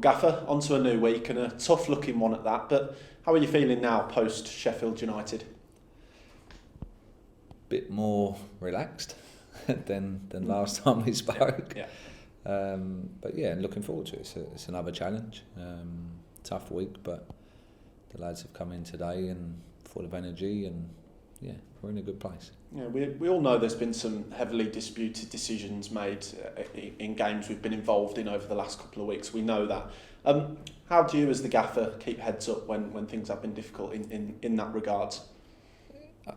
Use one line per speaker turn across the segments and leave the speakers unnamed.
Well, Gaffer, on to a new week and a tough-looking one at that, but how are you feeling now post-Sheffield United?
Bit more relaxed than last time we spoke.
Yeah.
But yeah, looking forward to it. It's another challenge. Tough week, but the lads have come in today and full of energy, and yeah, we're in a good place.
Yeah, we all know there's been some heavily disputed decisions made in games we've been involved in over the last couple of weeks. We know that. How do you, as the gaffer, keep heads up when things have been difficult in that regard?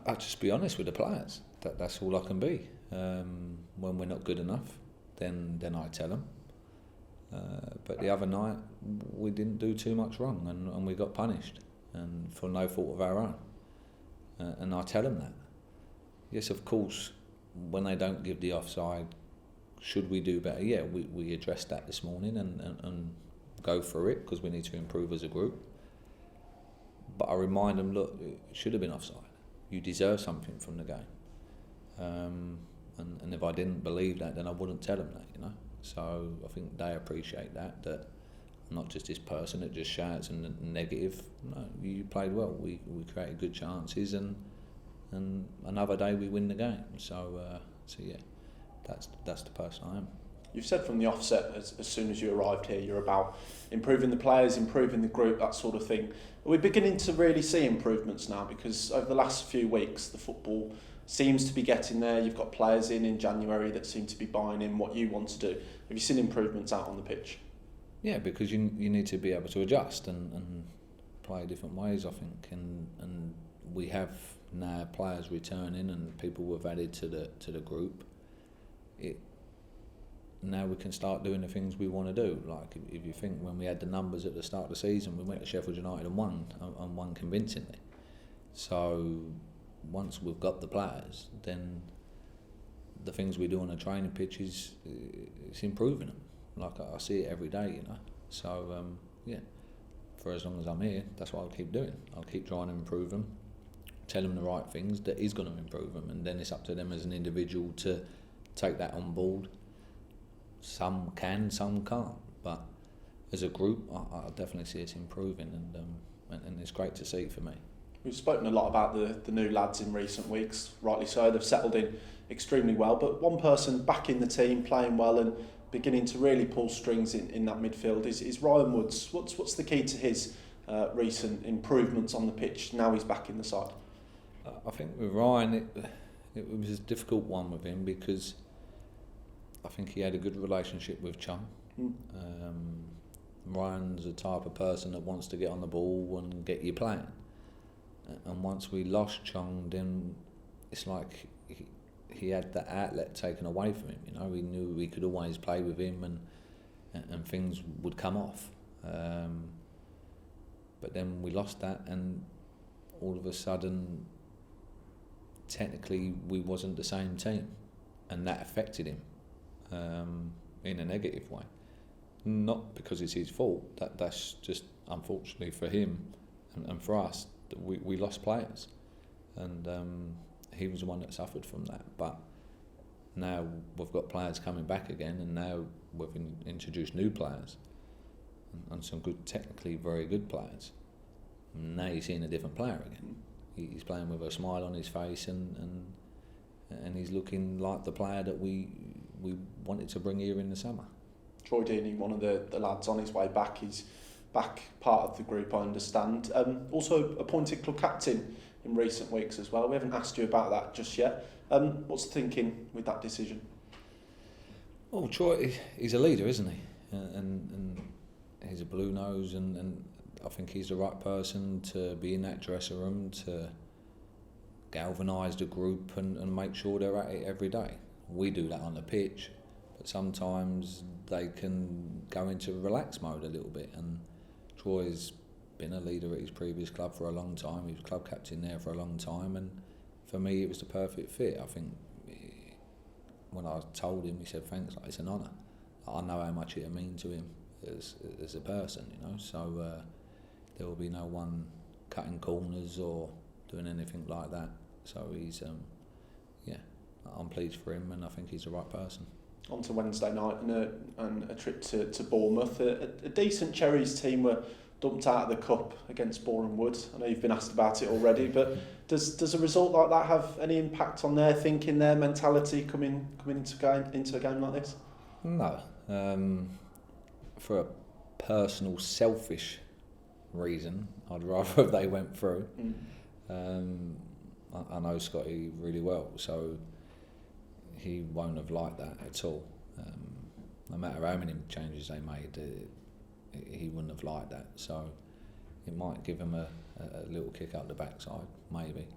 I'll just be honest with the players. That's all I can be. When we're not good enough, then I tell them. But the other night we didn't do too much wrong, and we got punished, and for no fault of our own. And I tell them that. Yes, of course, when they don't give the offside, should we do better? Yeah, we addressed that this morning and go for it, because we need to improve as a group. But I remind them, look, it should have been offside. You deserve something from the game. And if I didn't believe that, then I wouldn't tell them that, you know. So I think they appreciate that I'm not just this person that just shouts and negative. No, you played well. We created good chances, and another day we win the game. So yeah, that's the person I am.
You've said from the offset, as soon as you arrived here, you're about improving the players, improving the group, that sort of thing. Are we beginning to really see improvements now? Because over the last few weeks, the football seems to be getting there. You've got players in January that seem to be buying in what you want to do. Have you seen improvements out on the pitch?
Yeah, because you need to be able to adjust and play different ways, I think. And we have now players returning and people we've added to the group. Now we can start doing the things we want to do. Like if you think, when we had the numbers at the start of the season, we went to Sheffield United and won convincingly. So once we've got the players, then the things we do on the training pitch it's improving them. Like I see it every day, you know. So yeah, for as long as I'm here, that's what I'll keep doing. I'll keep trying to improve them, tell them the right things that is going to improve them, and then it's up to them as an individual to take that on board. Some can, some can't, but as a group, I definitely see it improving, and it's great to see for me.
We've spoken a lot about the new lads in recent weeks, rightly so. They've settled in extremely well, but one person back in the team playing well and beginning to really pull strings in that midfield is Ryan Woods. What's the key to his recent improvements on the pitch now he's back in the side?
I think with Ryan, it was a difficult one with him, because I think he had a good relationship with Chung. Ryan's the type of person that wants to get on the ball and get you playing. And once we lost Chung, then it's like he had that outlet taken away from him. You know, we knew we could always play with him, and things would come off. But then we lost that, and all of a sudden, technically, we wasn't the same team, and that affected him in a negative way. Not because it's his fault. That's just, unfortunately for him and for us, that we lost players, and he was the one that suffered from that. But now we've got players coming back again, and now we've introduced new players and some good, technically very good players. And now you're seeing a different player again. He's playing with a smile on his face, and he's looking like the player that we wanted to bring here in the summer.
Troy Deeney, one of the lads on his way back. He's back part of the group, I understand. Also appointed club captain in recent weeks as well. We haven't asked you about that just yet. What's the thinking with that decision?
Well, Troy, he's a leader, isn't he? And he's a blue nose, and I think he's the right person to be in that dressing room to galvanise the group and make sure they're at it every day. We do that on the pitch, but sometimes they can go into relax mode a little bit, and Troy's been a leader at his previous club for a long time. He was club captain there for a long time, and for me it was the perfect fit. I think when I told him, he said thanks, like, it's an honour. I know how much it means to him as a person, you know, so there will be no one cutting corners or doing anything like that. So he's I'm pleased for him, and I think he's the right person.
On to Wednesday night and a trip to Bournemouth. A decent Cherries team were dumped out of the cup against Boreham Wood. I know you've been asked about it already, but does a result like that have any impact on their thinking, their mentality coming into a game like this?
No. For a personal, selfish reason, I'd rather they went through. I know Scotty really well, so he won't have liked that at all. No matter how many changes they made, he wouldn't have liked that. So it might give him a little kick up the backside, maybe.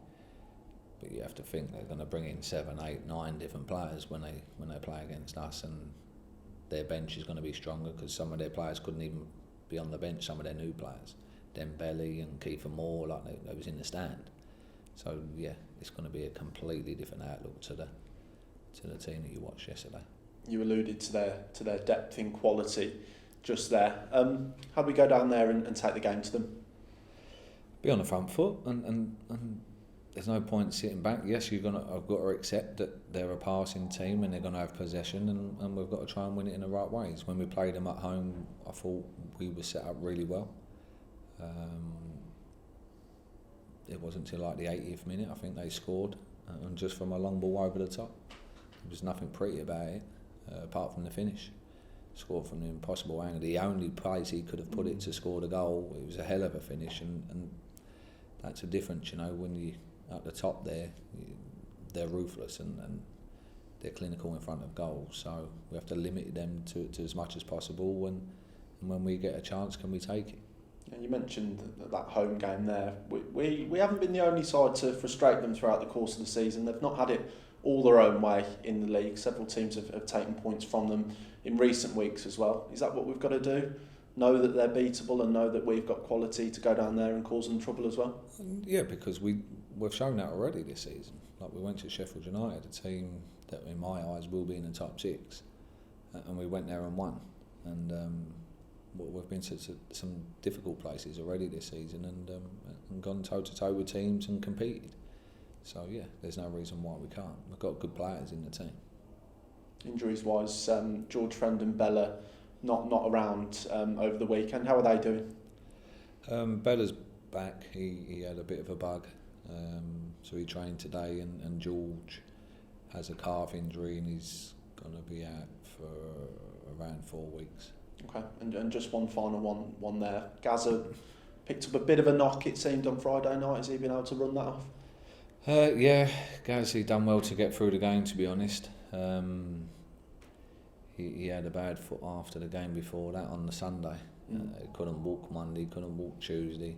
But you have to think they're going to bring in 7, 8, 9 different players when they play against us, and their bench is going to be stronger because some of their players couldn't even be on the bench. Some of their new players, Dembele and Kiefer Moore, like they was in the stand. So yeah, it's going to be a completely different outlook to the team that you watched yesterday. You alluded to their depth in quality just there. How do we go down there and take the game to them? Be on the front foot, and there's no point sitting back. Yes, I've got to accept that they're a passing team and they're going to have possession, and we've got to try and win it in the right ways. When we played them at home, I thought we were set up really well. It wasn't until like the 80th minute, I think they scored, and just from a long ball over the top. There was nothing pretty about it, apart from the finish. Scored from the impossible angle. The only place he could have put it to score the goal. It was a hell of a finish, and that's a difference, when you at the top there, they're ruthless and they're clinical in front of goals. So we have to limit them to as much as possible, and when we get a chance, can we take it? And you mentioned that home game there. We haven't been the only side to frustrate them throughout the course of the season. They've not had it all their own way in the league. Several teams have taken points from them in recent weeks as well. Is that what we've got to do? Know that they're beatable and know that we've got quality to go down there and cause them trouble as well? Yeah, because we've shown that already this season. Like, we went to Sheffield United, a team that in my eyes will be in the top 6, and we went there and won. And we've been to some difficult places already this season and gone toe to toe with teams and competed. So yeah, there's no reason why we can't. We've got good players in the team. Injuries wise, George Friend and Bella not around over the weekend. How are they doing? Bella's back. He had a bit of a bug, so he trained today, and George has a calf injury and he's going to be out for around 4 weeks. Okay, and just one final one there. Gaza picked up a bit of a knock, it seemed, on Friday night. Has he been able to run that off? Yeah, Gaza done well to get through the game, to be honest. He had a bad foot after the game before that on the Sunday. He couldn't walk Monday, couldn't walk Tuesday.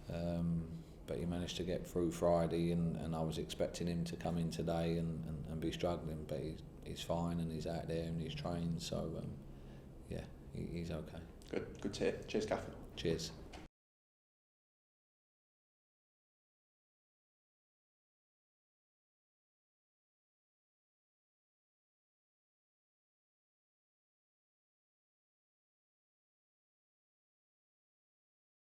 But he managed to get through Friday, and I was expecting him to come in today and be struggling, but he's fine and he's out there and he's trained, so yeah, he's okay. Good to hear. Cheers, Gaffer. Cheers.